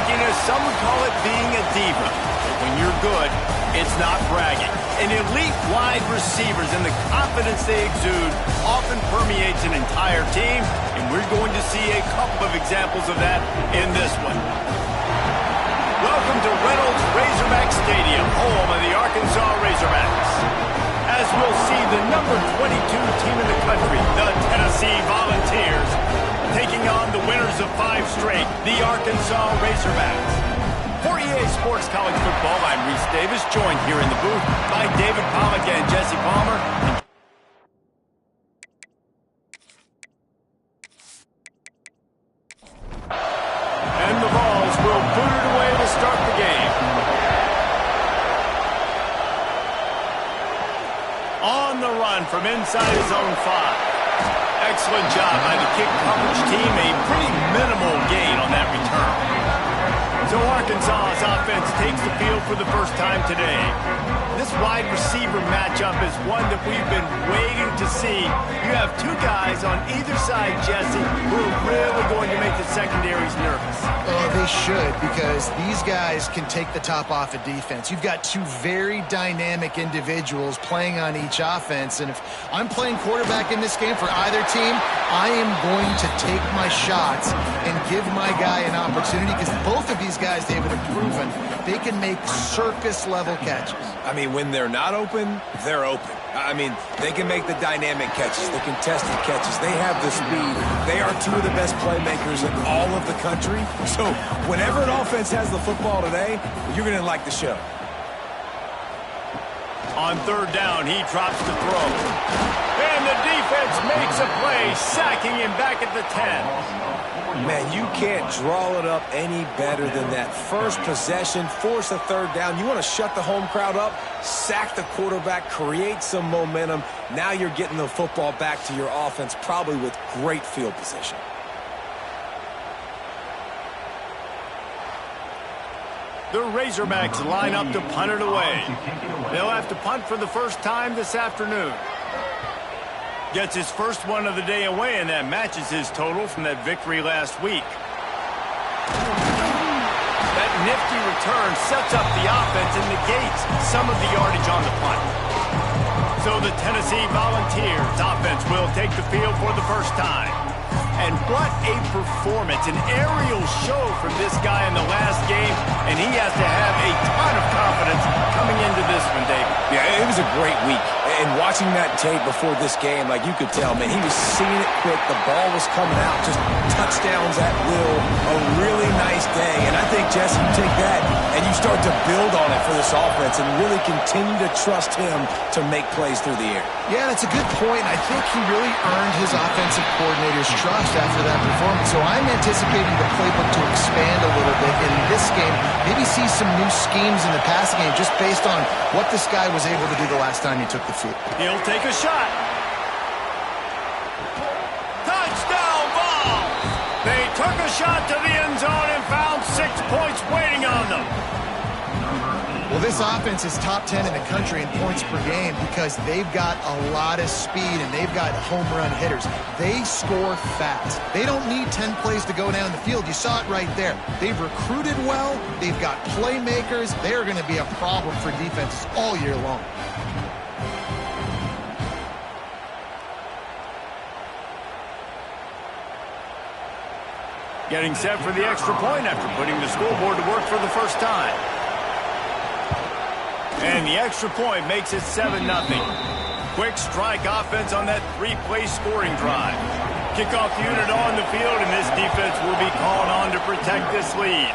Streakiness, some would call it being a diva. But when you're good, it's not bragging. And elite wide receivers and the confidence they exude often permeates an entire team, and we're going to see a couple of examples of that in this one. Welcome to Reynolds Razorback Stadium, home of the Arkansas Razorbacks. As we'll see, the number 22 team in the country, the Tennessee Volunteers, taking on the winners of 5 straight, the Arkansas Razorbacks. For EA Sports College Football, I'm Reese Davis, joined here in the booth by David Pollack and Jesse Palmer. And the Vols will boot it away to start the game. On the run from inside his own 5. Excellent job by the kick coverage team. A pretty minimal gain on that return. So Arkansas's offense takes the field for the first time today. This wide receiver matchup is one that we've been waiting to see. You have 2 guys on either side, Jesse, who are really going to make the secondaries nervous. Oh, they should, because these guys can take the top off a defense. You've got 2 very dynamic individuals playing on each offense, and if I'm playing quarterback in this game for either team, I am going to take my shots and give my guy an opportunity, because both of these guys, David, have proven they can make circus-level catches. I mean, when they're not open, they're open. I mean, they can make the dynamic catches, the contested catches. They have the speed. They are 2 of the best playmakers in all of the country. So whenever an offense has the football today, you're going to like the show. On 3rd down, he drops the throw. And the defense makes a play, sacking him back at the 10. Man, you can't draw it up any better than that. First possession, force a 3rd down. You want to shut the home crowd up, sack the quarterback, create some momentum. Now you're getting the football back to your offense, probably with great field position. The Razorbacks line up to punt it away. They'll have to punt for the first time this afternoon. Gets his first one of the day away, and that matches his total from that victory last week. That nifty return sets up the offense and negates some of the yardage on the punt. So the Tennessee Volunteers offense will take the field for the first time. And what a performance, an aerial show from this guy in the last game, and he has to have a ton of confidence coming into this one, Dave. Yeah, it was a great week. And watching that tape before this game, like you could tell, man, he was seeing it quick. The ball was coming out, just touchdowns at will. A really nice day. And I think, Jesse, you take that and you start to build on it for this offense and really continue to trust him to make plays through the air. Yeah, that's a good point. I think he really earned his offensive coordinator's trust after that performance. So I'm anticipating the playbook to expand a little bit in this game. Maybe see some new schemes in the passing game just based on what this guy was able to do the last time he took the field. He'll take a shot. Touchdown ball! They took a shot to the end zone and found 6 points waiting on them. Well, this offense is top 10 in the country in points per game because they've got a lot of speed and they've got home run hitters. They score fast. They don't need 10 plays to go down the field. You saw it right there. They've recruited well. They've got playmakers. They're going to be a problem for defenses all year long. Getting set for the extra point after putting the scoreboard to work for the first time. And the extra point makes it 7-0. Quick strike offense on that 3-play scoring drive. Kickoff unit on the field, and this defense will be called on to protect this lead.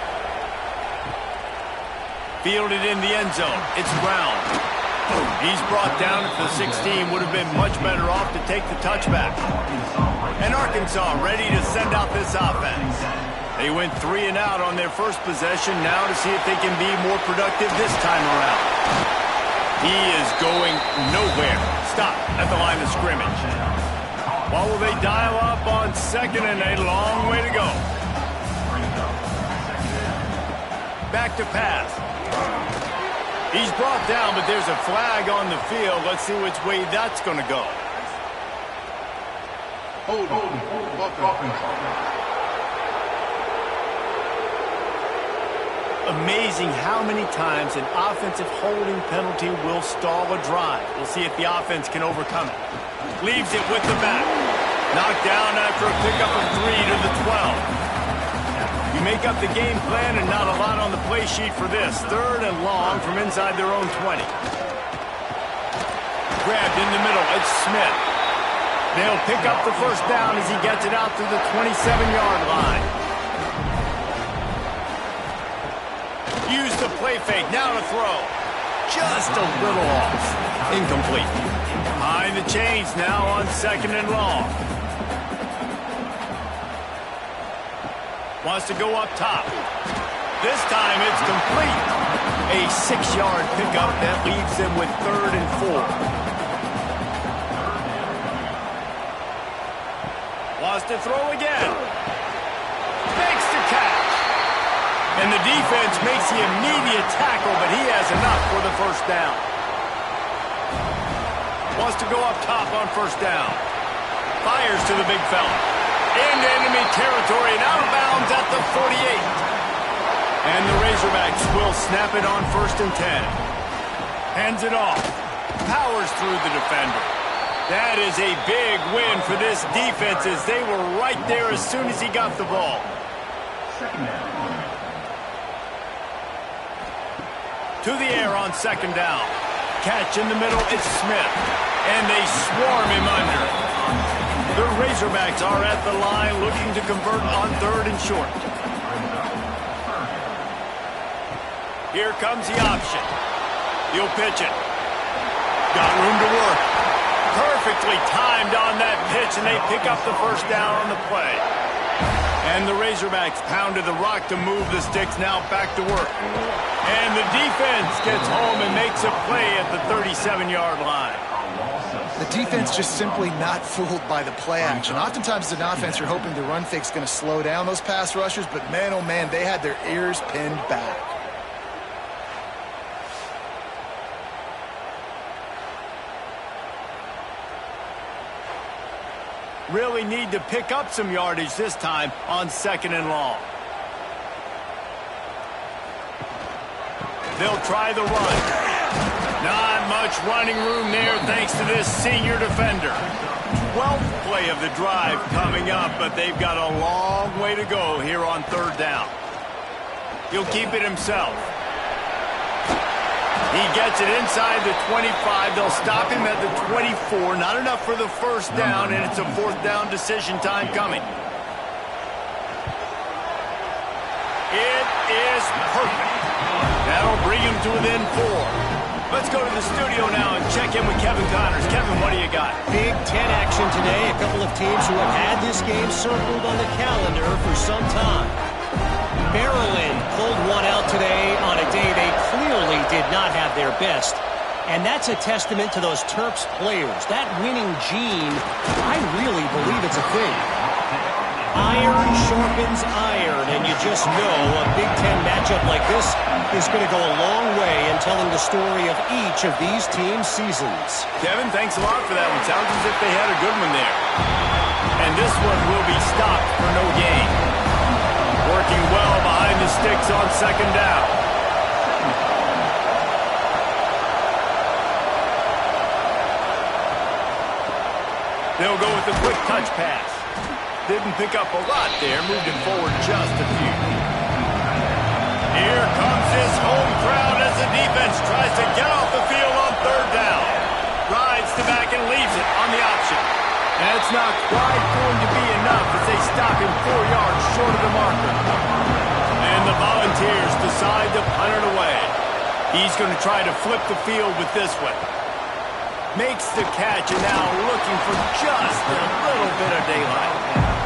Fielded in the end zone. It's Brown. He's brought down at the 16. Would have been much better off to take the touchback. And Arkansas ready to send out this offense. They went 3 and out on their first possession. Now to see if they can be more productive this time around. He is going nowhere. Stop at the line of scrimmage. What will they dial up on 2nd and a long way to go? Back to pass. He's brought down, but there's a flag on the field. Let's see which way that's going to go. Amazing how many times an offensive holding penalty will stall a drive. We'll see if the offense can overcome it. Leaves it with the back. Knocked down after a pickup of 3 to the 12. You make up the game plan and not a lot on the play sheet for this. 3rd and long from inside their own 20. Grabbed in the middle. It's Smith. They'll pick up the first down as he gets it out to the 27-yard line. Use the play fake. Now to throw. Just a little off. Incomplete. Behind the chains now on 2nd and long. Wants to go up top. This time it's complete. A 6-yard pickup that leaves them with 3rd and 4. Wants to throw again. Makes the catch. And the defense makes the immediate tackle, but he has enough for the first down. Wants to go up top on 1st down. Fires to the big fella. Into enemy territory and out of bounds at the 48. And the Razorbacks will snap it on 1st and 10. Hands it off. Powers through the defender. That is a big win for this defense as they were right there as soon as he got the ball. To the air on 2nd down. Catch in the middle, it's Smith. And they swarm him under. The Razorbacks are at the line looking to convert on 3rd and short. Here comes the option. He'll pitch it. Got room to work. Perfectly timed on that pitch, and they pick up the first down on the play. And the Razorbacks pounded the rock to move the sticks, now back to work. And the defense gets home and makes a play at the 37-yard line. The defense just simply not fooled by the play action. Oftentimes as an offense, you're hoping the run fake's going to slow down those pass rushers, but man, oh man, they had their ears pinned back. Really need to pick up some yardage this time on 2nd and long. They'll try the run. Not much running room there thanks to this senior defender. 12th play of the drive coming up, but they've got a long way to go here on 3rd down. He'll keep it himself. He gets it inside the 25. They'll stop him at the 24. Not enough for the first down, and it's a 4th down decision time coming. It is perfect. That'll bring him to within 4. Let's go to the studio now and check in with Kevin Connors. Kevin, what do you got? Big 10 action today. A couple of teams who have had this game circled on the calendar for some time. Maryland pulled one out today on a day they clearly did not have their best. And that's a testament to those Terps players. That winning gene, I really believe it's a thing. Iron sharpens iron, and you just know a Big Ten matchup like this is going to go a long way in telling the story of each of these teams' seasons. Kevin, thanks a lot for that one. Sounds as if they had a good one there. And this one will be stopped for no gain. Working well behind the sticks on 2nd down. They'll go with the quick touch pass. Didn't pick up a lot there, moved him forward just a few. Here comes his home crowd as the defense tries to get off the field on 3rd down. Rides to back and leaves it on the option. That's not quite going to be enough as they stop him 4 yards short of the marker. And the Volunteers decide to punt it away. He's going to try to flip the field with this one. Makes the catch and now looking for just a little bit of daylight.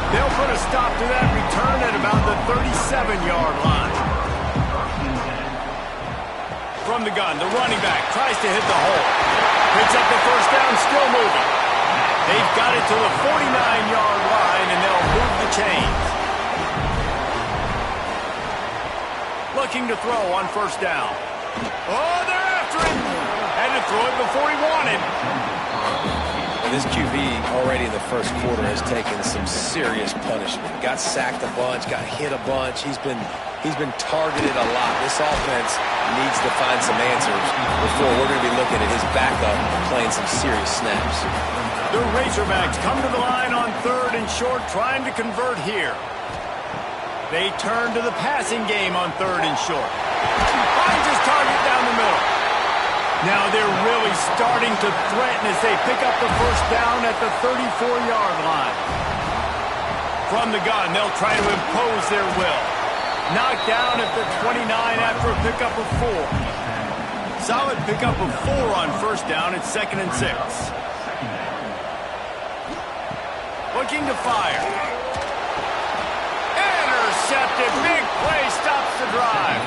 They'll put a stop to that return at about the 37-yard line. From the gun, the running back tries to hit the hole. Picks up the first down, still moving. They've got it to the 49-yard line, and they'll move the chains. Looking to throw on 1st down. Oh, they're after him. Had to throw it before he wanted. This QB already in the first quarter has taken some serious punishment. Got sacked a bunch, got hit a bunch. He's been targeted a lot. This offense needs to find some answers before we're going to be looking at his backup playing some serious snaps. The Razorbacks come to the line on 3rd and short, trying to convert here. They turn to the passing game on 3rd and short. Finds his target down the middle. Now they're really starting to threaten as they pick up the first down at the 34-yard line. From the gun, they'll try to impose their will. Knocked down at the 29 after a pickup of 4. Solid pickup of 4 on first down. It's 2nd and 6. Looking to fire. Intercepted. Big play stops the drive.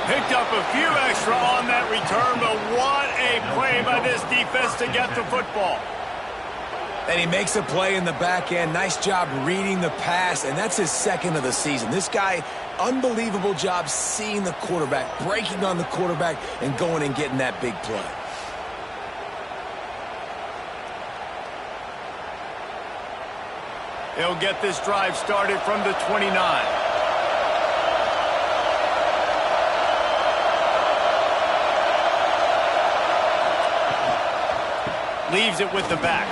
Picked up a few extra on that return, but what a play by this defense to get the football. And he makes a play in the back end. Nice job reading the pass, and that's his 2nd of the season. This guy, unbelievable job seeing the quarterback, breaking on the quarterback, and going and getting that big play. They'll get this drive started from the 29. Leaves it with the back.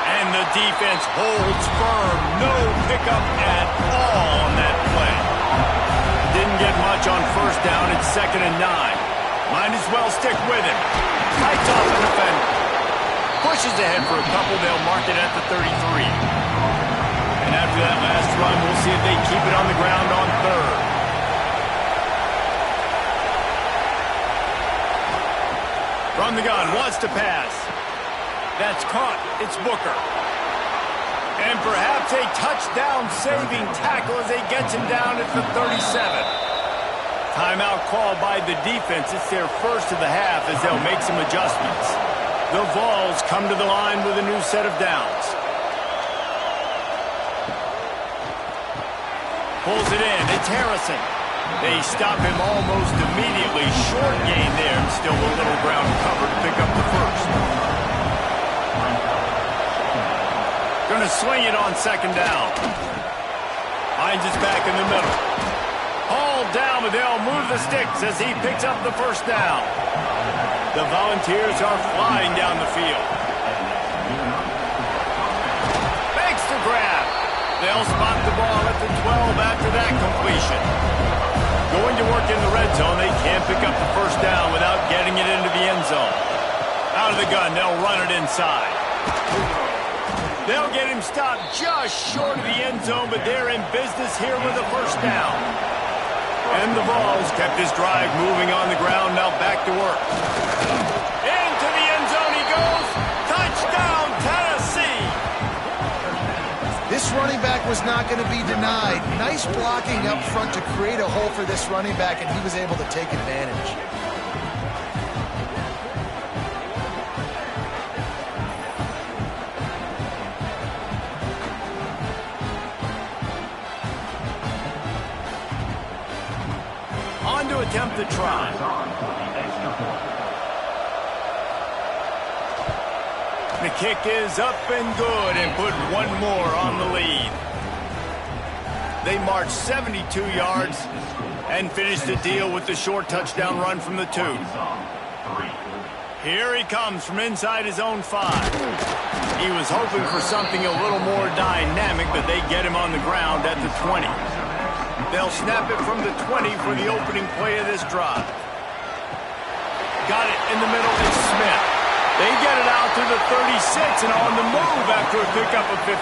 And the defense holds firm. No pickup at all on that play. Didn't get much on first down. It's 2nd and 9. Might as well stick with him. Fights off the defender. Pushes ahead for a couple. They'll mark it at the 33. And after that last run, we'll see if they keep it on the ground on 3rd. From the gun, wants to pass. That's caught. It's Booker. And perhaps a touchdown-saving tackle as they gets him down at the 37. Timeout called by the defense. It's their first of the half as they'll make some adjustments. The Vols come to the line with a new set of downs. Pulls it in. It's Harrison. They stop him almost immediately. Short gain there. Still a little ground cover to pick up the first. Going to swing it on 2nd down. Finds his back in the middle. Hauled down, but they'll move the sticks as he picks up the first down. The Volunteers are flying down the field. Makes the grab. They'll spot the ball at the 12 after that completion. Going to work in the red zone. They can't pick up the first down without getting it into the end zone. Out of the gun, they'll run it inside. They'll get him stopped just short of the end zone, but they're in business here with a first down. And the Vols kept his drive moving on the ground, now back to work. Into the end zone he goes. Touchdown, Tennessee! This running back was not going to be denied. Nice blocking up front to create a hole for this running back, and he was able to take advantage. On to attempt the try. The kick is up and good and put one more on the lead. They march 72 yards and finish the deal with the short touchdown run from the 2. Here he comes from inside his own 5. He was hoping for something a little more dynamic, but they get him on the ground at the 20. They'll snap it from the 20 for the opening play of this drive. Got it in the middle. It's Smith. They get it out to the 36 and on the move after a pickup of 15.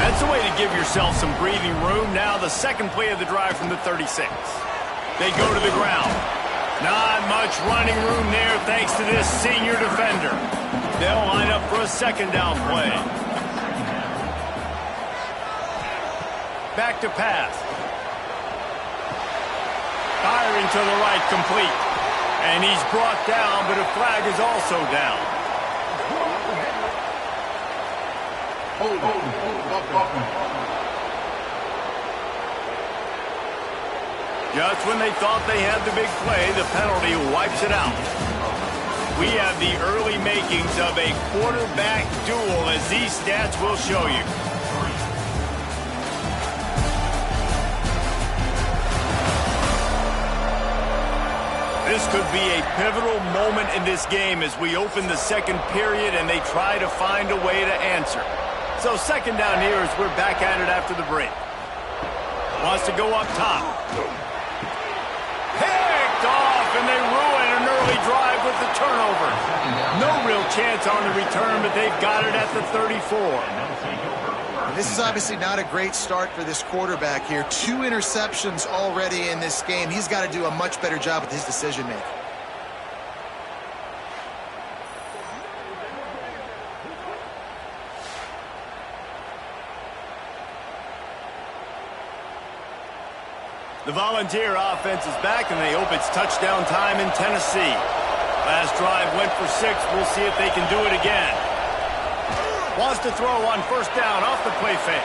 That's the way to give yourself some breathing room. Now the second play of the drive from the 36. They go to the ground. Not much running room there thanks to this senior defender. They'll line up for a second down play. Back to pass. Firing to the right, complete. And he's brought down, but a flag is also down. Just when they thought they had the big play, the penalty wipes it out. we have the early makings of a quarterback duel, as these stats will show you. This could be a pivotal moment in this game as we open the second period and they try to find a way to answer. So second down here as we're back at it after the break. Wants to go up top. Picked off, and they ruin an early drive with the turnover. No real chance on the return, but they've got it at the 34. This is obviously not a great start for this quarterback here. 2 interceptions already in this game. He's got to do a much better job with his decision-making. The Volunteer offense is back, and they hope it's touchdown time in Tennessee. Last drive went for 6. We'll see if they can do it again. Wants to throw on first down off the play fake.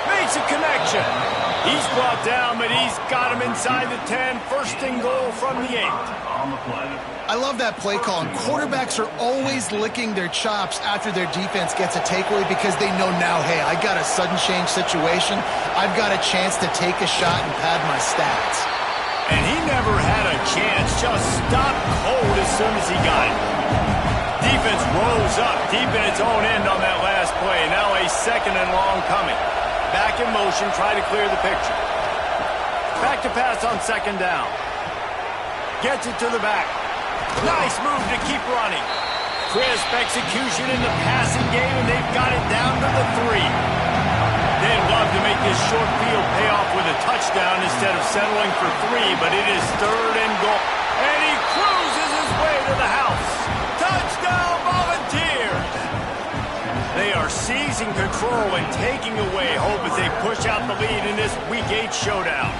Makes a connection. He's brought down, but he's got him inside the 10. First and goal from the 8. I love that play call. And quarterbacks are always licking their chops after their defense gets a takeaway because they know now, hey, I got a sudden change situation. I've got a chance to take a shot and pad my stats. And he never had a chance. Just stopped cold as soon as he got it. Defense rolls up deep in its own end on that last play. Now a second and long coming. Back in motion, try to clear the picture. Back to pass on second down. Gets it to the back. Nice move to keep running. Crisp execution in the passing game, and they've got it down to the 3. They'd love to make this short field pay off with a touchdown instead of settling for 3, but it is third and goal. And he cruises his way to the house. Touchdown, Volunteers! They are seizing control and taking away hope as they push out the lead in this Week 8 showdown.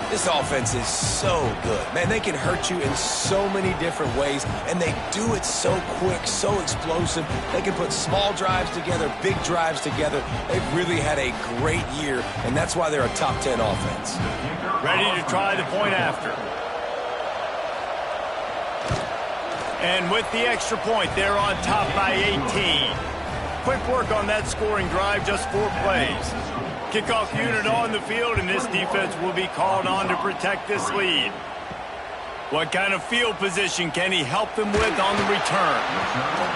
This offense is so good. Man, they can hurt you in so many different ways, and they do it so quick, so explosive. They can put small drives together, big drives together. They've really had a great year, and that's why they're a top 10 offense. Ready to try the point after. And with the extra point, they're on top by 18. Quick work on that scoring drive, just 4 plays. Kickoff unit on the field, and this defense will be called on to protect this lead. What kind of field position can he help them with on the return?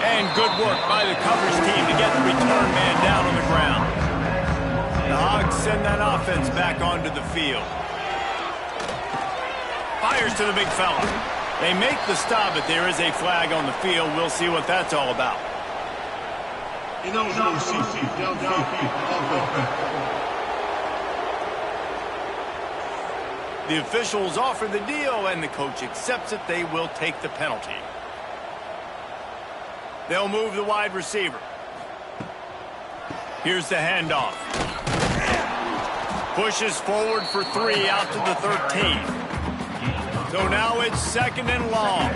And good work by the coverage team to get the return man down on the ground. The Hogs send that offense back onto the field. Fires to the big fella. They make the stop, but there is a flag on the field. We'll see what that's all about. The officials offer the deal, and the coach accepts it. They will take the penalty. They'll move the wide receiver. Here's the handoff. Pushes forward for 3 out to the 13. So now it's second and long.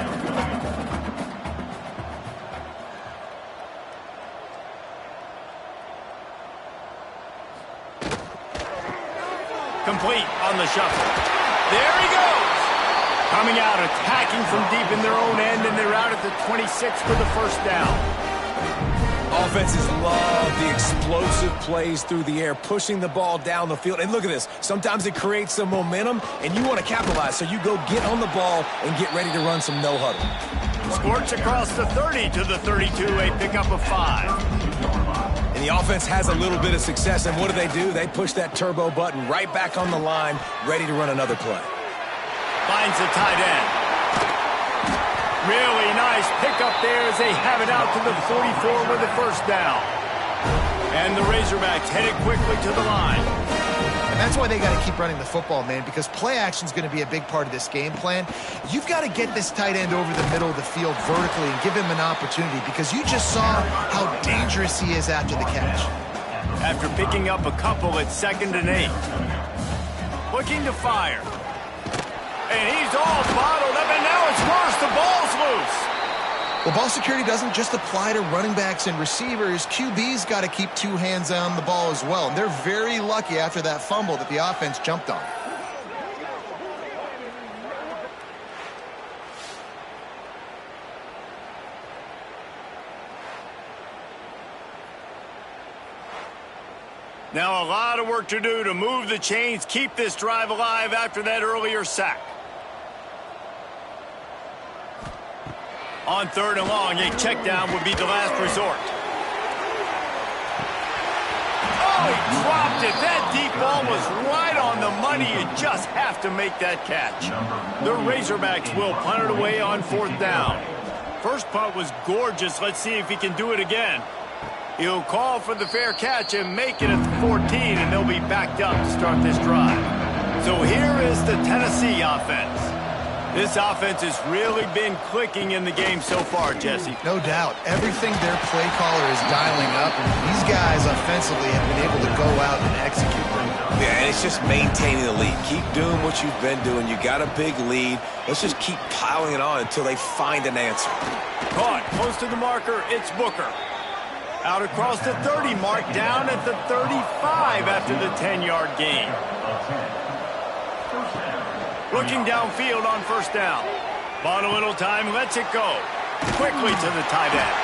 Complete on the shuffle. There he goes. Coming out, attacking from deep in their own end, and they're out at the 26 for the first down. Offenses love the explosive plays through the air, pushing the ball down the field. And look at this. Sometimes it creates some momentum, and you want to capitalize. So you go get on the ball and get ready to run some no-huddle. Scorch across the 30 to the 32, a pickup of 5. And the offense has a little bit of success, and what do? They push that turbo button right back on the line, ready to run another play. Finds the tight end. Really nice pickup there as they have it out to the 44 with the first down. And the Razorbacks headed quickly to the line. And that's why they got to keep running the football, man, because play action is going to be a big part of this game plan. You've got to get this tight end over the middle of the field vertically and give him an opportunity, because you just saw how dangerous he is after the catch. After picking up a couple at 2nd and 8. Looking to fire. And he's all bottled up, and now it's worse. The ball's loose. Well, ball security doesn't just apply to running backs and receivers. QB's got to keep 2 hands on the ball as well. And they're very lucky after that fumble that the offense jumped on. Now a lot of work to do to move the chains, keep this drive alive after that earlier sack. On 3rd and long, a check down would be the last resort. Oh, he dropped it. That deep ball was right on the money. You just have to make that catch. The Razorbacks will punt it away on 4th down. First punt was gorgeous. Let's see if he can do it again. He'll call for the fair catch and make it at the 14, and they'll be backed up to start this drive. So here is the Tennessee offense. This offense has really been clicking in the game so far, Jesse. No doubt. Everything their play caller is dialing up. These guys offensively have been able to go out and execute them. Yeah, and it's just maintaining the lead. Keep doing what you've been doing. You got a big lead. Let's just keep piling it on until they find an answer. Caught close to the marker. It's Booker. Out across the 30 mark, down at the 35 after the 10-yard gain. Looking downfield on 1st down. Bought a little time, lets it go. Quickly to the tight end.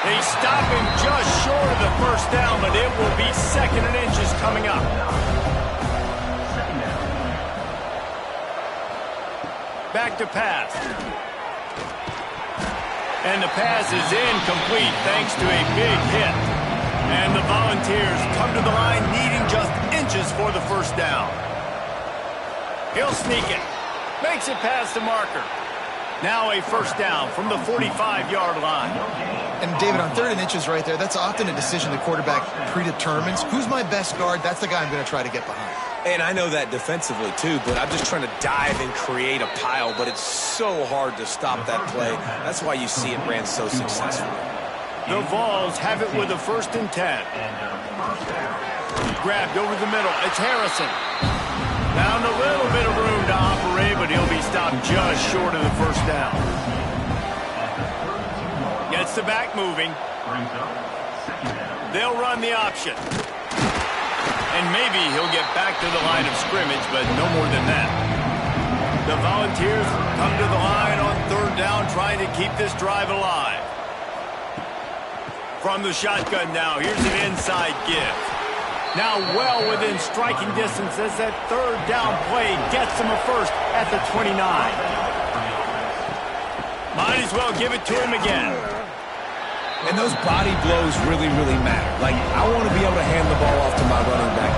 They stop him just short of the 1st down, but it will be 2nd and inches coming up. Back to pass. And the pass is incomplete thanks to a big hit. And the Volunteers come to the line needing just inches for the 1st down. He'll sneak it. Makes it past the marker. Now a 1st down from the 45-yard line. And David, on 3rd and inches right there, that's often a decision the quarterback predetermines. Who's my best guard? That's the guy I'm going to try to get behind. And I know that defensively, too, but I'm just trying to dive and create a pile, but it's so hard to stop that play. That's why you see it ran so successfully. The Vols have it with a 1st and 10. Grabbed over the middle. It's Harrison. Found a little bit of room to operate, but he'll be stopped just short of the 1st down. Gets the back moving. They'll run the option. And maybe he'll get back to the line of scrimmage, but no more than that. The Volunteers come to the line on 3rd down, trying to keep this drive alive. From the shotgun now, here's an inside give. Now well within striking distance as that 3rd down play gets him a 1st at the 29. Might as well give it to him again. And those body blows really, really matter. Like, I want to be able to hand the ball off to my running back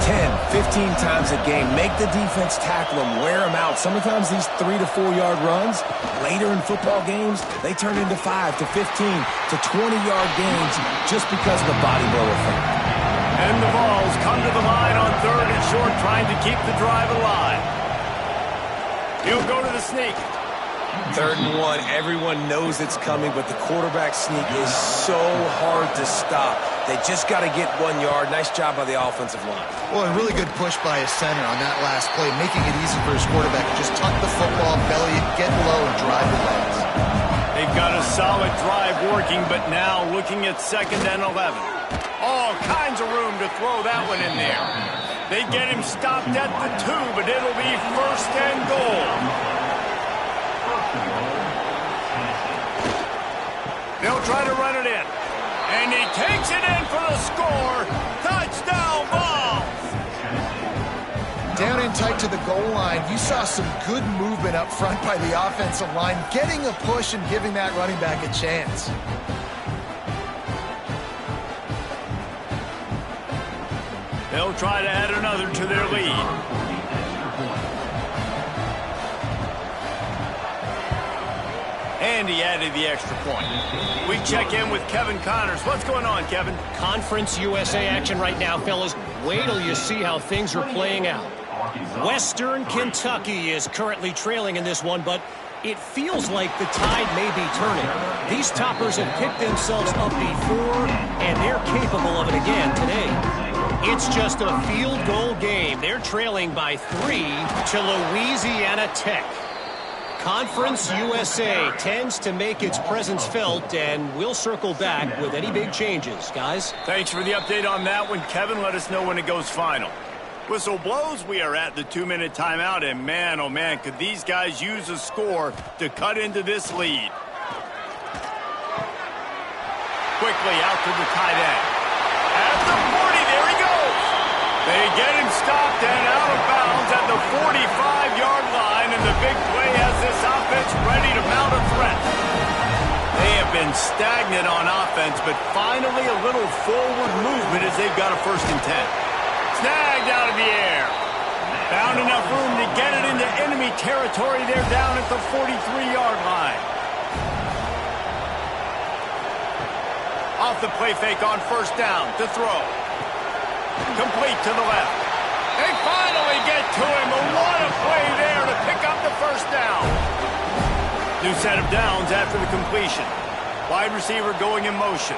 10, 15 times a game. Make the defense tackle them, wear them out. Sometimes these 3 to 4 yard runs, later in football games, they turn into 5 to 15 to 20-yard gains just because of the body blow effect. And the Vols come to the line on 3rd and short, trying to keep the drive alive. He'll go to the sneak. 3rd and 1, everyone knows it's coming, but the quarterback sneak is so hard to stop. They just got to get 1 yard. Nice job by the offensive line. Well, a really good push by his center on that last play, making it easy for his quarterback to just tuck the football, belly it, get low, and drive the legs. They've got a solid drive working, but now looking at 2nd and 11. All kinds of room to throw that one in there. They get him stopped at the 2, but it'll be 1st and goal. They'll try to run it in. And he takes it in for the score. Touchdown, Vols! Down in tight to the goal line, you saw some good movement up front by the offensive line, getting a push and giving that running back a chance. They'll try to add another to their lead. And he added the extra point. We check in with Kevin Connors. What's going on, Kevin? Conference USA action right now, fellas. Wait till you see how things are playing out. Western Kentucky is currently trailing in this one, but it feels like the tide may be turning. These toppers have picked themselves up before, and they're capable of it again today. It's just a field goal game. They're trailing by 3 to Louisiana Tech. Conference USA tends to make its presence felt, and we'll circle back with any big changes, guys. Thanks for the update on that one, Kevin. Let us know when it goes final. Whistle blows, we are at the 2-minute timeout, and man, oh man, could these guys use a score to cut into this lead. Quickly out to the tight end. At the 40, there he goes. stopped and out of bounds at the 45-yard line, and the big play has this offense ready to mount a threat. They have been stagnant on offense, but finally a little forward movement as they've got a 1st and 10. Snagged out of the air. Found enough room to get it into enemy territory. They're down at the 43-yard line. Off the play fake on 1st down to throw. Complete to the left. They finally get to him. What a play there to pick up the 1st down. New set of downs after the completion. Wide receiver going in motion.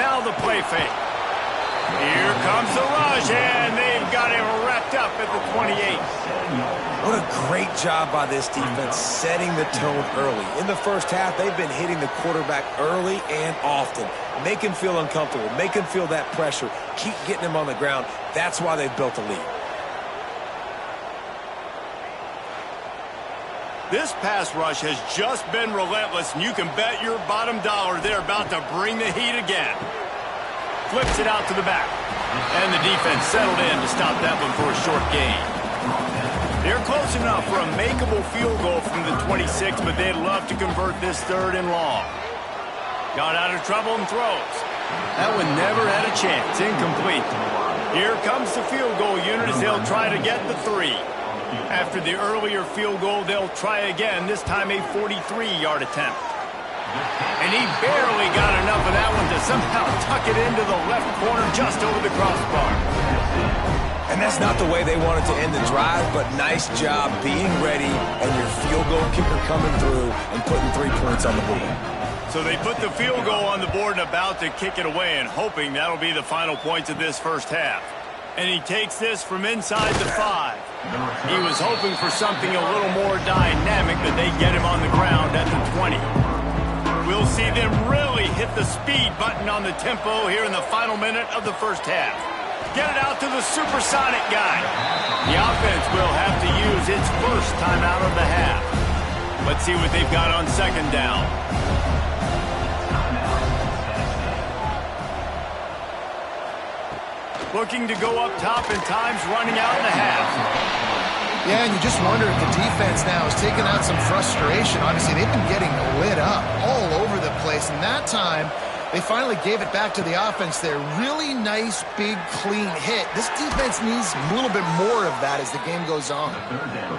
Now the play fake. Here comes the rush, and they've got him wrapped up at the 28. What a great job by this defense setting the tone early. In the 1st half, they've been hitting the quarterback early and often. Make him feel uncomfortable. Make him feel that pressure. Keep getting him on the ground. That's why they've built a lead. This pass rush has just been relentless, and you can bet your bottom dollar they're about to bring the heat again. Flips it out to the back. And the defense settled in to stop that one for a short gain. They're close enough for a makeable field goal from the 26, but they'd love to convert this 3rd and long. Got out of trouble and throws. That one never had a chance. Incomplete. Here comes the field goal unit as they'll try to get the 3. After the earlier field goal, they'll try again, this time a 43-yard attempt. And he barely got enough of that one to somehow tuck it into the left corner just over the crossbar. And that's not the way they wanted to end the drive, but nice job being ready and your field goal kicker coming through and putting 3 points on the board. So they put the field goal on the board and about to kick it away, and hoping that'll be the final points of this 1st half. And he takes this from inside the 5. He was hoping for something a little more dynamic, but they get him on the ground at the 20. We'll see them really hit the speed button on the tempo here in the final minute of the 1st half. Get it out to the supersonic guy. The offense will have to use its 1st timeout of the half. Let's see what they've got on 2nd down. Looking to go up top, and time's running out in the half. Yeah, and you just wonder if the defense now has taken out some frustration. Obviously, they've been getting lit up all over the place, and that time they finally gave it back to the offense there. Really nice, big, clean hit. This defense needs a little bit more of that as the game goes on.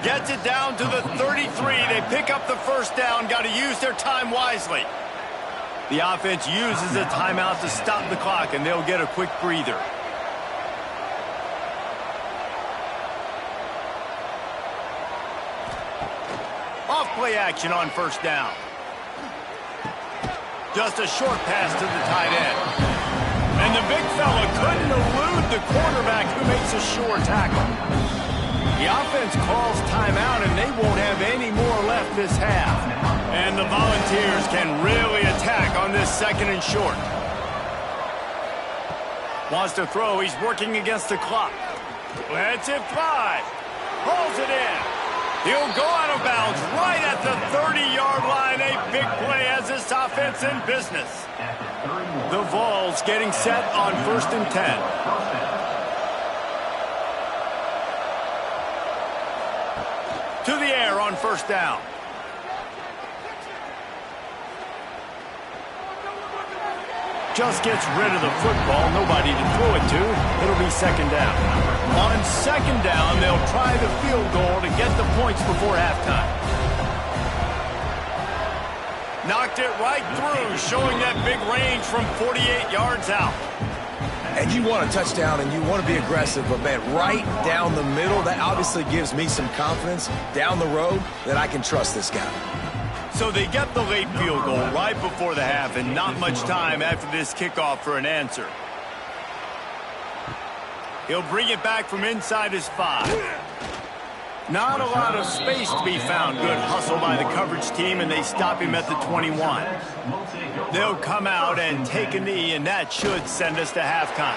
Gets it down to the 33. They pick up the 1st down. Got to use their time wisely. The offense uses a timeout to stop the clock, and they'll get a quick breather. Off-play action on 1st down. Just a short pass to the tight end. And the big fella couldn't elude the quarterback who makes a sure tackle. The offense calls timeout, and they won't have any more left this half. And the Volunteers can really attack on this 2nd and short. Wants to throw. He's working against the clock. Lets it fly. Pulls it in. He'll go out of bounds right at the 30-yard line. A big play as this offense in business. The Vols getting set on 1st and 10. To the air on 1st down. Just gets rid of the football. Nobody to throw it to. It'll be 2nd down. On 2nd down, they'll try the field goal to get the points before halftime. Knocked it right through, showing that big range from 48 yards out. And you want a touchdown and you want to be aggressive, but man, right down the middle, that obviously gives me some confidence down the road that I can trust this guy. So they get the late field goal right before the half, and not much time after this kickoff for an answer. He'll bring it back from inside his 5. Not a lot of space to be found. Good hustle by the coverage team, and they stop him at the 21. They'll come out and take a knee, and that should send us to halftime.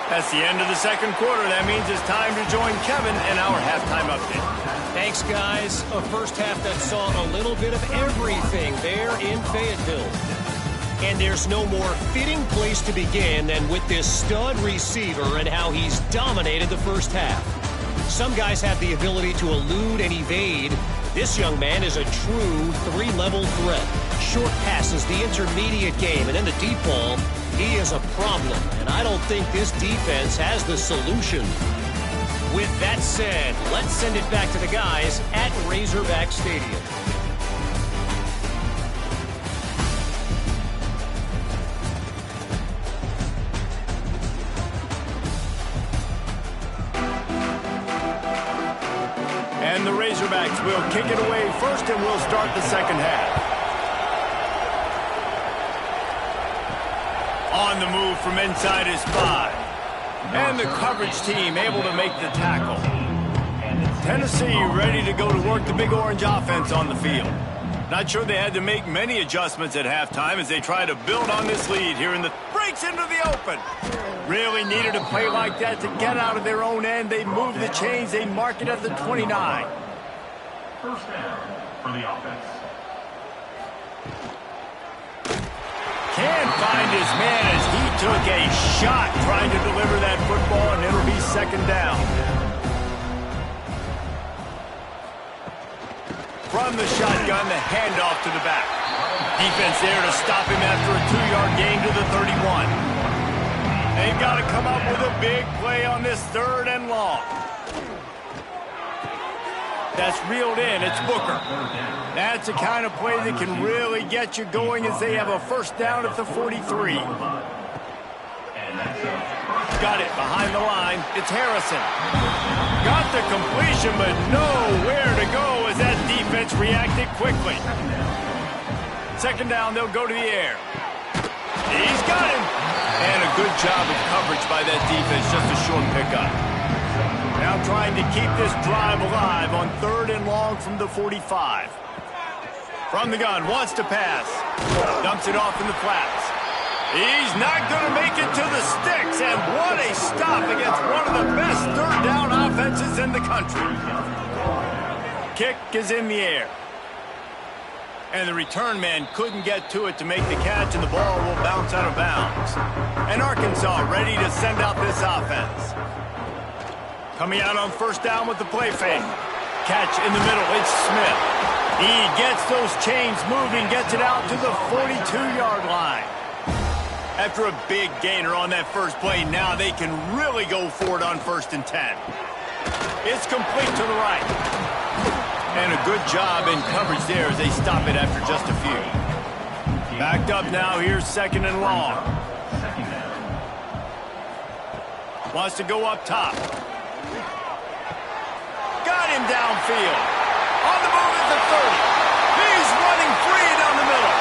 That's the end of the 2nd quarter. That means it's time to join Kevin in our halftime update. Thanks, guys. A 1st half that saw a little bit of everything there in Fayetteville. And there's no more fitting place to begin than with this stud receiver and how he's dominated the first half. Some guys have the ability to elude and evade. This young man is a true three-level threat. Short passes, the intermediate game, and then the deep ball. He is a problem, and I don't think this defense has the solution. With that said, let's send it back to the guys at Razorback Stadium. And the Razorbacks will kick it away first, and we'll start the second half. On the move from inside his 5. And the coverage team able to make the tackle. Tennessee ready to go to work the Big Orange offense on the field. Not sure they had to make many adjustments at halftime as they try to build on this lead here in the breaks into the open. Really needed a play like that to get out of their own end. They move the chains. They mark it at the 29. First down for the offense. Can't find his man as he took a shot trying to deliver that football, and it'll be second down. From the shotgun, the handoff to the back. Defense there to stop him after a 2-yard gain to the 31. They've got to come up with a big play on this 3rd and long. That's reeled in. It's Booker. That's the kind of play that can really get you going as they have a first down at the 43. Got it behind the line. It's Harrison. Got the completion, but nowhere to go as that defense reacted quickly. Second down, they'll go to the air. He's got him. And a good job of coverage by that defense, just a short pickup. Now trying to keep this drive alive on 3rd and long from the 45. From the gun, wants to pass. Dumps it off in the flats. He's not going to make it to the sticks, and what a stop against one of the best 3rd down offenses in the country. Kick is in the air. And the return man couldn't get to it to make the catch, and the ball will bounce out of bounds. And Arkansas ready to send out this offense. Coming out on first down with the play fake. Catch in the middle, it's Smith. He gets those chains moving, gets it out to the 42-yard line. After a big gainer on that first play, now they can really go for it on 1st and 10. It's complete to the right. And a good job in coverage there as they stop it after just a few. Backed up now, here's 2nd and long. Wants to go up top. Got him downfield. On the move at the 30. He's running free down the middle.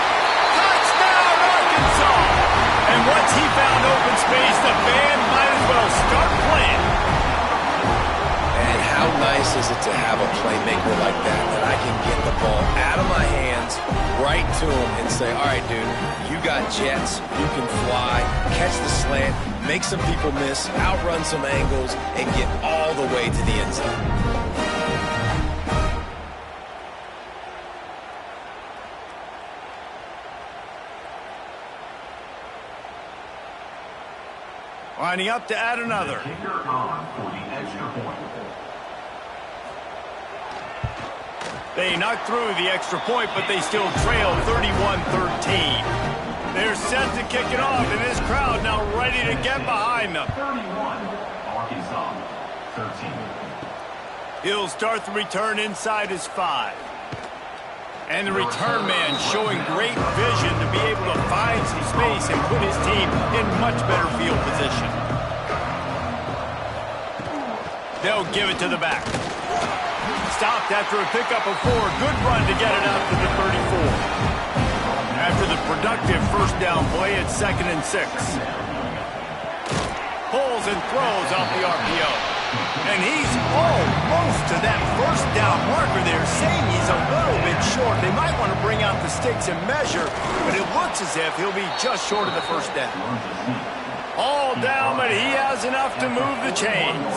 Touchdown, Arkansas! And once he found open space, the band might as well start playing. And how nice is it to have a playmaker like that I can get the ball out of my hands, right to him, and say, all right, dude, you got jets, you can fly, catch the slant, make some people miss, outrun some angles, and get all the way to the end zone. Lining up to add another. They knocked through the extra point, but they still trail 31-13. They're set to kick it off, and this crowd now ready to get behind them. 31, Arkansas, 13. He'll start the return inside his 5. And the return man showing great vision to be able to find some space and put his team in much better field position. They'll give it to the back. Stopped after a pickup of 4. Good run to get it out to the 34. After the productive first down play, it's 2nd and 6. Pulls and throws off the RPO. And he's almost to that first down marker there, saying he's a little bit short. They might want to bring out the sticks and measure, but it looks as if he'll be just short of the first down. All down, but he has enough to move the chains.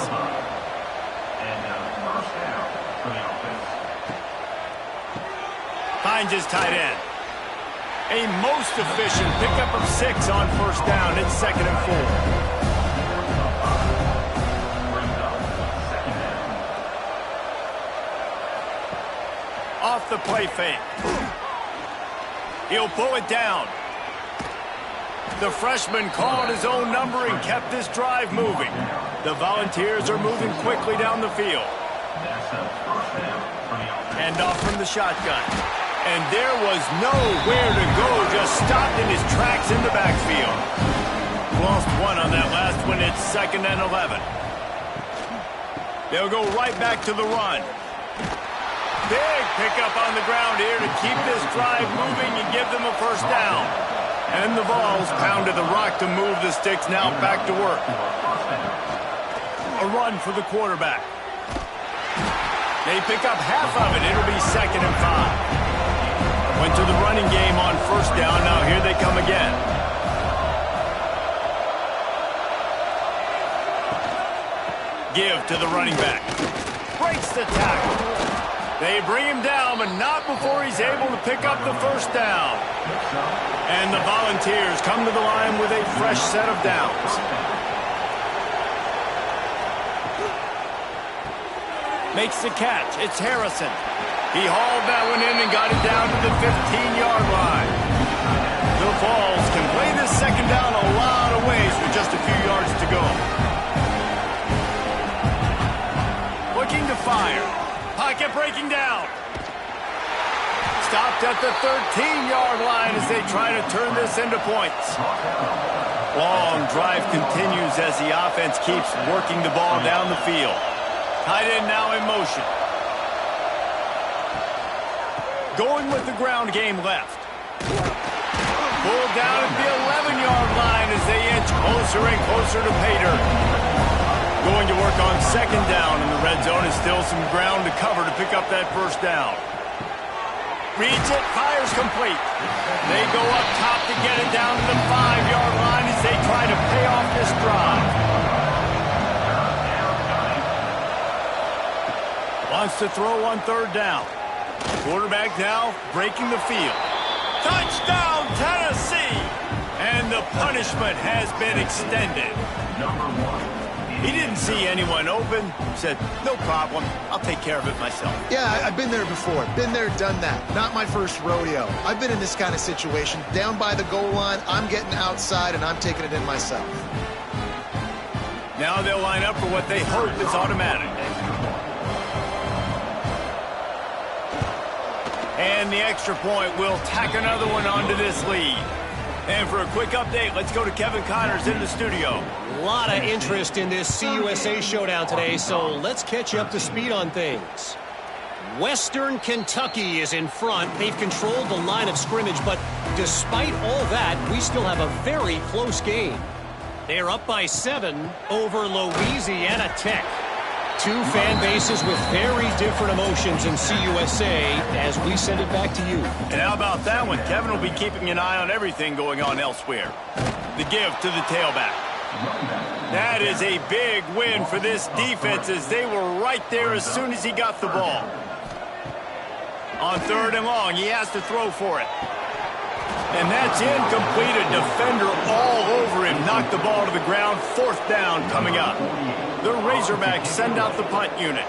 Finds his tight end. A most efficient pickup of 6 on first down. It's 2nd and 4. Off the play fake. He'll pull it down. The freshman called his own number and kept this drive moving. The Volunteers are moving quickly down the field. Hand off from the shotgun. And there was nowhere to go, just stopped in his tracks in the backfield. Lost 1 on that last one. It's 2nd and 11. They'll go right back to the run. Big pickup on the ground here to keep this drive moving and give them a first down. And the Vols pounded the rock to move the sticks, now back to work. A run for the quarterback. They pick up half of it. It'll be 2nd and 5. Went to the running game on first down. Now here they come again. Give to the running back. Breaks the tackle. They bring him down, but not before he's able to pick up the first down. And the Volunteers come to the line with a fresh set of downs. Makes the catch. It's Harrison. He hauled that one in and got it down to the 15-yard line. The Vols can play this second down a lot of ways with just a few yards to go. Looking to fire. Pocket breaking down. Stopped at the 13-yard line as they try to turn this into points. Long drive continues as the offense keeps working the ball down the field. Tight end now in motion. Going with the ground game left. Pulled down at the 11-yard line as they inch closer and closer to pay dirt. Going to work on second down in the red zone is still some ground to cover to pick up that first down. Reads it, fires complete. They go up top to get it down to the 5-yard line as they try to pay off this drive. Wants to throw on third down. Quarterback now breaking the field. Touchdown, Tennessee! And the punishment has been extended. He didn't see anyone open. Said, no problem. I'll take care of it myself. Yeah, I've been there before. Been there, done that. Not my first rodeo. I've been in this kind of situation. Down by the goal line, I'm getting outside, and I'm taking it in myself. Now they'll line up for what they hope is automatic. And the extra point will tack another one onto this lead. And for a quick update, let's go to Kevin Connors in the studio. A lot of interest in this CUSA showdown today, so let's catch you up to speed on things. Western Kentucky is in front. They've controlled the line of scrimmage, but despite all that, we still have a very close game. They're up by 7 over Louisiana Tech. Two fan bases with very different emotions in CUSA as we send it back to you. And how about that one? Kevin will be keeping an eye on everything going on elsewhere. The give to the tailback. That is a big win for this defense as they were right there as soon as he got the ball. On third and long, he has to throw for it. And that's incomplete. A defender all over him. Knocked the ball to the ground. Fourth down coming up. The Razorbacks send out the punt unit.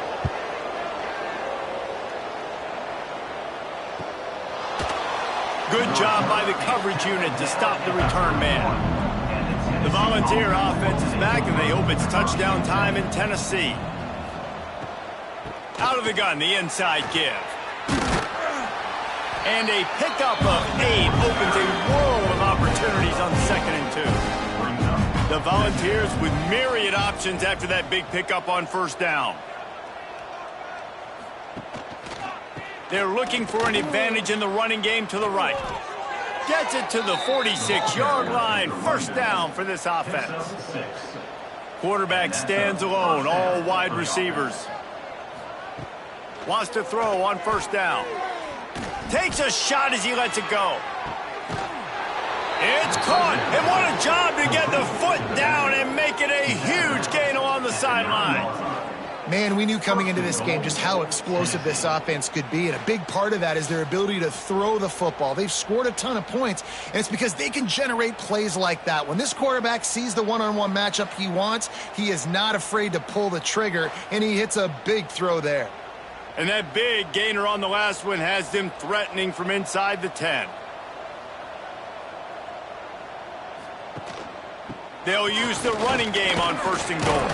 Good job by the coverage unit to stop the return man. The Volunteer offense is back, and they hope it's touchdown time in Tennessee. Out of the gun, the inside give. And a pickup of 8 opens a world of opportunities on 2nd and 2. The Volunteers with myriad options after that big pickup on first down. They're looking for an advantage in the running game to the right. Gets it to the 46-yard line. First down for this offense. Quarterback stands alone, all wide receivers. Wants to throw on first down. Takes a shot as he lets it go. It's caught, and what a job to get the foot down and make it a huge gain along the sideline. Man, we knew coming into this game just how explosive this offense could be, and a big part of that is their ability to throw the football. They've scored a ton of points, and it's because they can generate plays like that. When this quarterback sees the one-on-one matchup he wants, he is not afraid to pull the trigger, and he hits a big throw there. And that big gainer on the last one has them threatening from inside the 10. They'll use the running game on 1st and goal.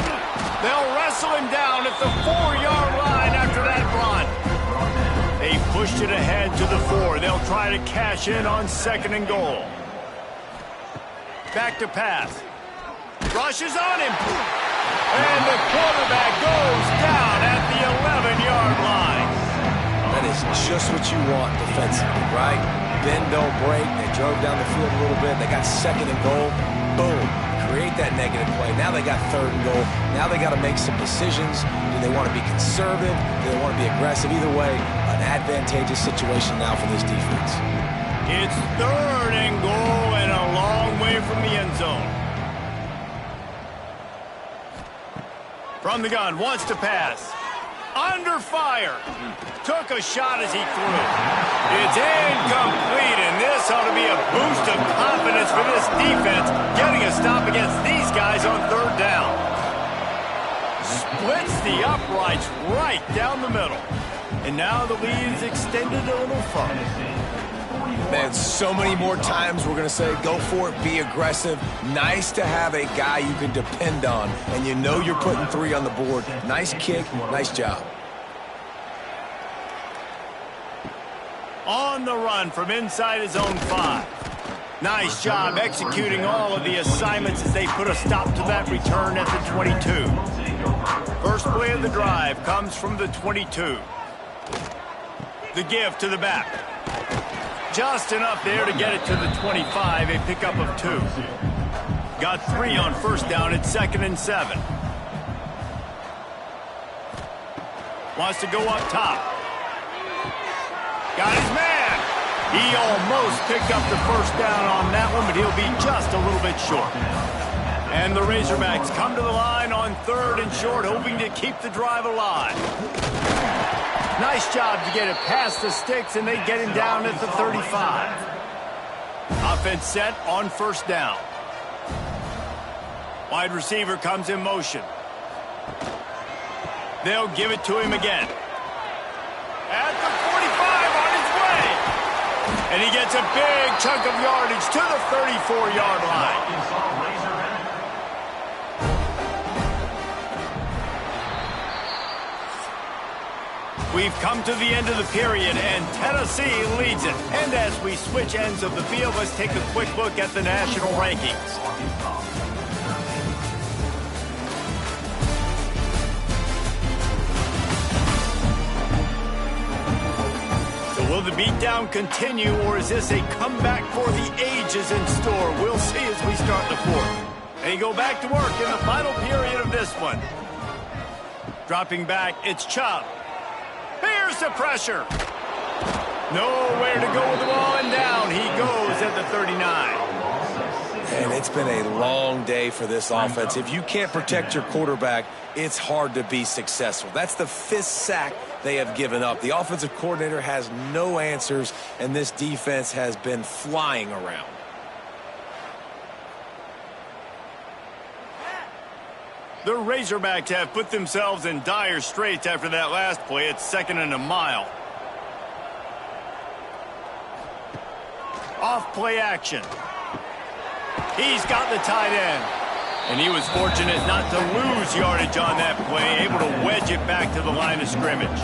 They'll wrestle him down at the 4-yard line after that run. They pushed it ahead to the 4. They'll try to cash in on 2nd and goal. Back to pass. Rushes on him. And the quarterback goes down at the 11-yard line. That is just what you want defensively, right? Bend, don't break. They drove down the field a little bit. They got 2nd and goal. Boom. Create that negative play. Now they got 3rd and goal. Now they got to make some decisions. Do they want to be conservative? Do they want to be aggressive? Either way, an advantageous situation now for this defense. It's 3rd and goal and a long way from the end zone. From the gun, wants to pass. Under fire. Took a shot as he threw. It's incomplete, and this ought to be a boost of confidence for this defense, getting a stop against these guys on 3rd down. Splits the uprights right down the middle. And now the lead is extended a little further. Man, so many more times we're going to say, go for it, be aggressive. Nice to have a guy you can depend on, and you know you're putting 3 on the board. Nice kick, nice job. On the run from inside his own 5. Nice job executing all of the assignments as they put a stop to that return at the 22. First play of the drive comes from the 22. The give to the back. Just enough there to get it to the 25, a pickup of 2. Got 3 on 1st down at 2nd and 7. Wants to go up top. Got his man. He almost picked up the 1st down on that one, but he'll be just a little bit short. And the Razorbacks come to the line on 3rd and short, hoping to keep the drive alive. Nice job to get it past the sticks, and they get him down at the 35. Offense set on 1st down. Wide receiver comes in motion. They'll give it to him again. At the 45 on his way. And he gets a big chunk of yardage to the 34-yard line. We've come to the end of the period, and Tennessee leads it. And as we switch ends of the field, let's take a quick look at the national rankings. So will the beatdown continue, or is this a comeback for the ages in store? We'll see as we start the 4th. They go back to work in the final period of this one. Dropping back, it's Chubb. Here's the pressure. Nowhere to go with the ball, and down he goes at the 39. And it's been a long day for this offense. If you can't protect your quarterback, it's hard to be successful. That's the 5th sack they have given up. The offensive coordinator has no answers, and this defense has been flying around. The Razorbacks have put themselves in dire straits after that last play. It's 2nd and a mile. Off play action. He's got the tight end. And he was fortunate not to lose yardage on that play, able to wedge it back to the line of scrimmage.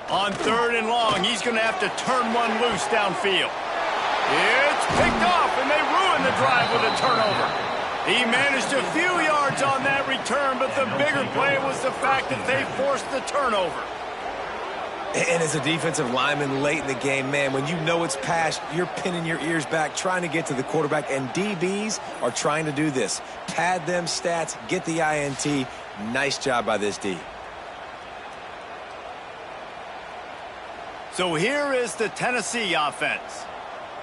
On 3rd and long, he's going to have to turn one loose downfield. It's picked off, and they ruin the drive with a turnover. He managed a few yards on that return, but the bigger play was the fact that they forced the turnover. And as a defensive lineman late in the game, man, when you know it's past, you're pinning your ears back, trying to get to the quarterback, and DBs are trying to do this. Pad them stats, get the INT. Nice job by this D. So here is the Tennessee offense.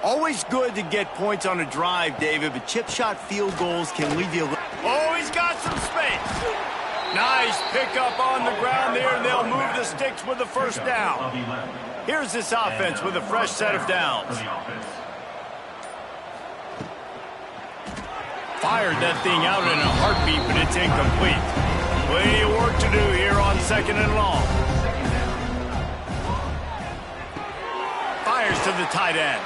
Always good to get points on a drive, David, but chip shot field goals can leave you a little... Oh, he's got some space. Nice pickup on the ground there, and they'll move the sticks with the first down. Here's this offense with a fresh set of downs. Fired that thing out in a heartbeat, but it's incomplete. Plenty of work to do here on 2nd and long. Fires to the tight end.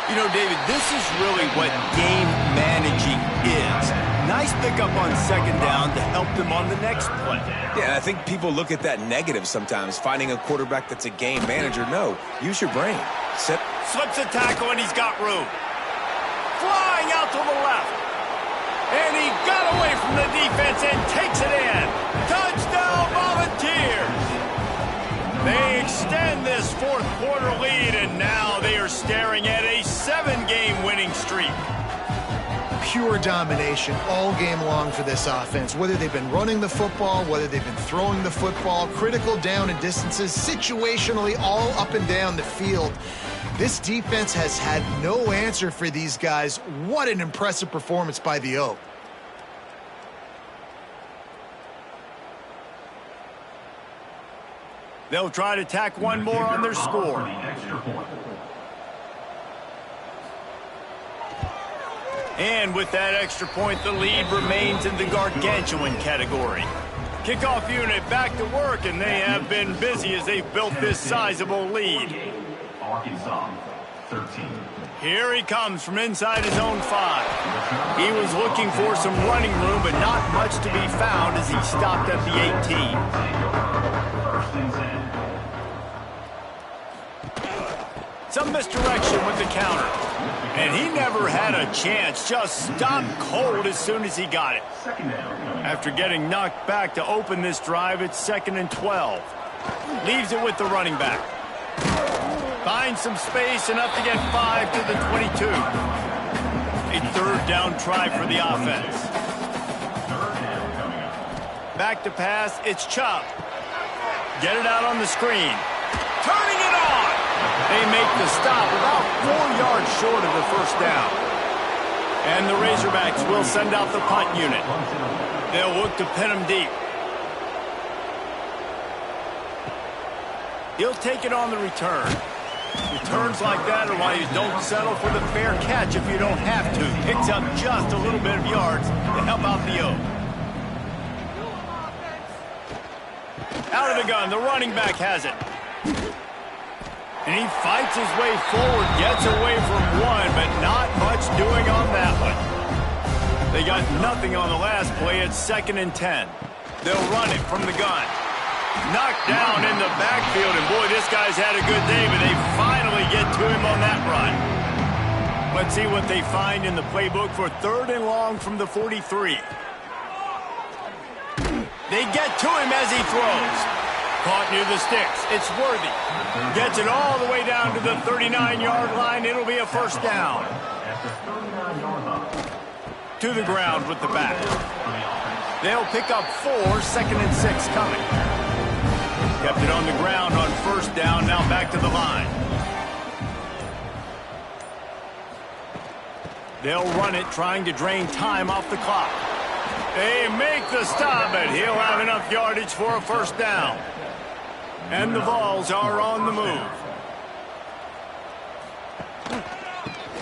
You know, David, this is really what game managing is. Nice pickup on 2nd down to help them on the next play. Yeah, I think people look at that negative sometimes, finding a quarterback that's a game manager. No, use your brain. Slips a tackle, and he's got room. Flying out to the left. And he got away from the defense and takes it in. Touchdown, Volunteers! They extend this fourth quarter lead, and now they are staring at a 7-game winning streak. Pure domination all game long for this offense. Whether they've been running the football, whether they've been throwing the football, critical down and distances, situationally all up and down the field. This defense has had no answer for these guys. What an impressive performance by the Oak. They'll try to tack one more on their score. And with that extra point, the lead remains in the gargantuan category. Kickoff unit back to work, and they have been busy as they've built this sizable lead. Arkansas, 13. Here he comes from inside his own 5. He was looking for some running room, but not much to be found as he stopped at the 18. First and 10. Some misdirection with the counter. And he never had a chance, just stopped cold as soon as he got it. Second down. After getting knocked back to open this drive, it's 2nd and 12. Leaves it with the running back. Finds some space, enough to get 5 to the 22. A 3rd down try for the offense. Back to pass, it's Chubb. Get it out on the screen. Turning it on! They make the stop about 4 yards short of the first down. And the Razorbacks will send out the punt unit. They'll look to pin him deep. He'll take it on the return. Returns like that are why you don't settle for the fair catch if you don't have to. Picks up just a little bit of yards to help out the Oak. Out of the gun, the running back has it. And he fights his way forward, gets away from one, but not much doing on that one. They got nothing on the last play. It's 2nd and 10. They'll run it from the gun. Knocked down in the backfield, and boy, this guy's had a good day, but they finally get to him on that run. Let's see what they find in the playbook for 3rd and long from the 43. They get to him as he throws. Caught near the sticks. It's Worthy. Gets it all the way down to the 39-yard line. It'll be a first down. To the ground with the back. They'll pick up 4, 2nd and 6 coming. Kept it on the ground on first down. Now back to the line. They'll run it, trying to drain time off the clock. They make the stop, but he'll have enough yardage for a first down. And the Vols are on the move.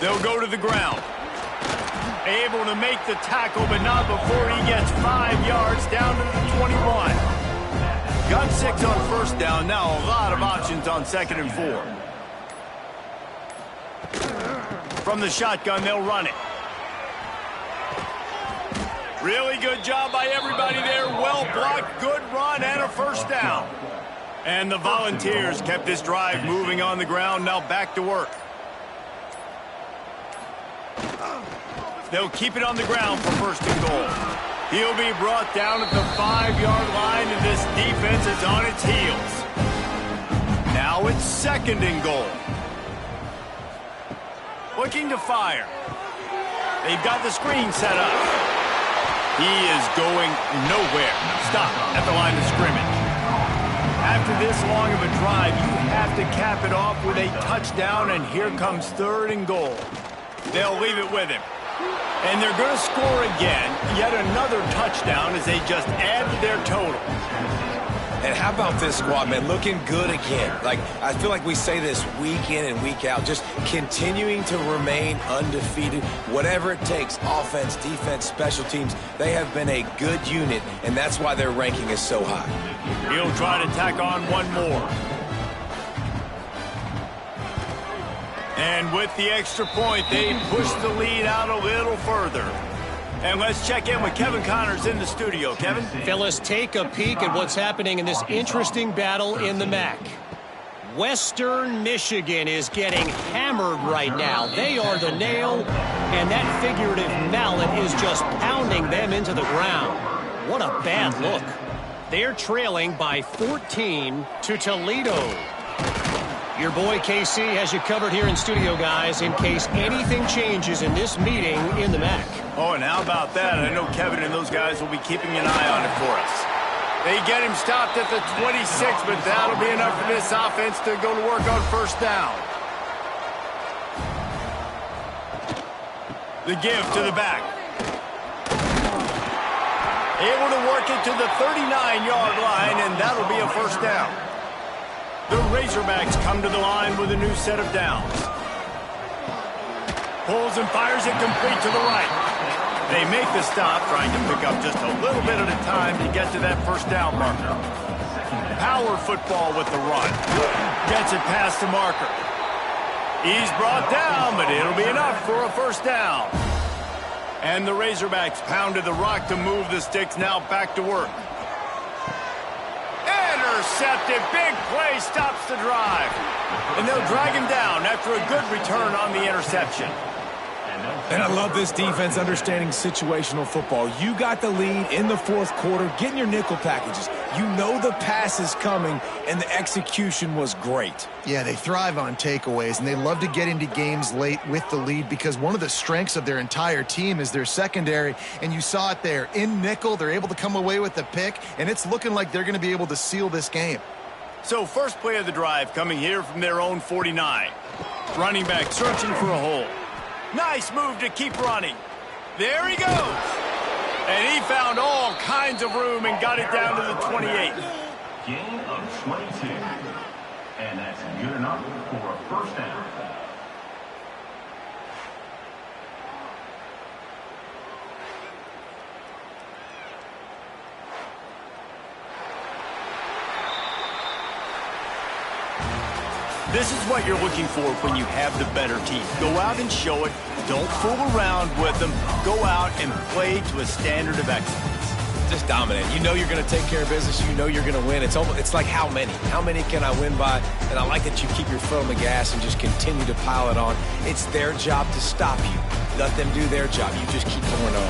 They'll go to the ground. Able to make the tackle, but not before he gets 5 yards down to the 21. Got 6 on first down. Now a lot of options on 2nd and 4. From the shotgun, they'll run it. Really good job by everybody there. Well blocked, good run, and a first down. And the Volunteers kept this drive moving on the ground. Now back to work. They'll keep it on the ground for 1st and goal. He'll be brought down at the 5-yard line, and this defense is on its heels. Now it's 2nd and goal. Looking to fire. They've got the screen set up. He is going nowhere. Stop at the line of scrimmage. After this long of a drive, you have to cap it off with a touchdown, and here comes 3rd and goal. They'll leave it with him. And they're going to score again. Yet another touchdown as they just add to their total. And how about this squad, man? Looking good again. Like, I feel like we say this week in and week out, just continuing to remain undefeated, whatever it takes, offense, defense, special teams. They have been a good unit, and that's why their ranking is so high. He'll try to tack on one more. And with the extra point, they push the lead out a little further. And let's check in with Kevin Connors in the studio. Kevin? Fellas, take a peek at what's happening in this interesting battle in the MAC. Western Michigan is getting hammered right now. They are the nail, and that figurative mallet is just pounding them into the ground. What a bad look. They're trailing by 14 to Toledo. Your boy KC has you covered here in studio, guys, in case anything changes in this meeting in the MAC. Oh, and how about that? I know Kevin and those guys will be keeping an eye on it for us. They get him stopped at the 26, but that'll be enough for this offense to go to work on first down. The give to the back. Able to work it to the 39-yard line, and that'll be a first down. The Razorbacks come to the line with a new set of downs. Pulls and fires it complete to the right. They make the stop, trying to pick up just a little bit at a time to get to that first down marker. Power football with the run. Gets it past the marker. He's brought down, but it'll be enough for a first down. And the Razorbacks pounded the rock to move the sticks, now back to work. Intercepted. Big play stops the drive. And they'll drag him down after a good return on the interception. And I love this defense understanding situational football. You got the lead in the fourth quarter, getting your nickel packages. You know the pass is coming, and the execution was great. Yeah, they thrive on takeaways, and they love to get into games late with the lead because one of the strengths of their entire team is their secondary, and you saw it there. In nickel, they're able to come away with the pick, and it's looking like they're going to be able to seal this game. So first play of the drive coming here from their own 49. Running back searching for a hole. Nice move to keep running. There he goes. And he found all kinds of room and got it down to the 28. Gain of 22. And that's good enough for a first down. This is what you're looking for when you have the better team. Go out and show it. Don't fool around with them. Go out and play to a standard of excellence. Just dominate. You know you're going to take care of business. You know you're going to win. It's like how many? How many can I win by? And I like that you keep your foot on the gas and just continue to pile it on. It's their job to stop you. Let them do their job. You just keep going on.